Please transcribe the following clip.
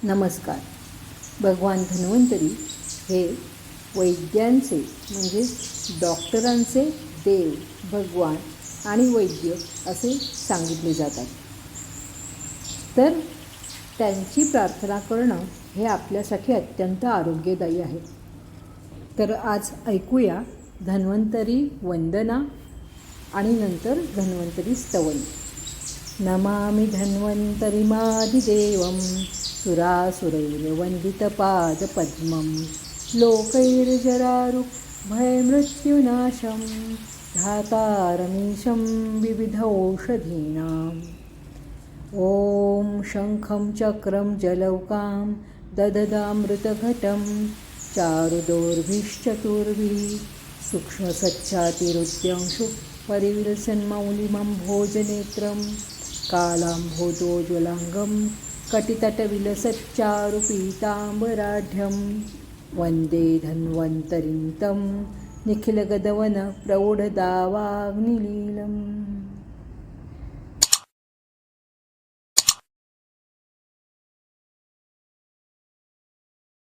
नमस्कार. भगवान धन्वंतरी हे वैद्यांचे म्हणजे डॉक्टरांचे देव, भगवान आणि वैद्य असे सांगितले जातात. तर त्यांची प्रार्थना करणं हे आपल्यासाठी अत्यंत आरोग्यदायी आहे. तर आज ऐकूया धन्वंतरी वंदना आणि नंतर धन्वंतरी स्तवन. नमामि धन्वन्तरिमादिदेवं सुरासुरैर्वन्दितपादपद्मं लोकैर्जरारुग्भयमृत्युनाशं धातारमीशं विविधौषधीनाम्. ॐ शङ्खं चक्रं जलौकां दददामृतघटं चारुदोर्भिश्चतुर्भिः सूक्ष्मसच्छातिरुद्यंशु परिविलसन्मौलिमं भोजनेत्रं कालाम्भोजोज्वलाङ्गं कटितटविलसच्चारुपीताम्बराढ्यं वन्दे धन्वन्तरिं तं निखिलगदवनप्रौढदावाग्निलीलम्.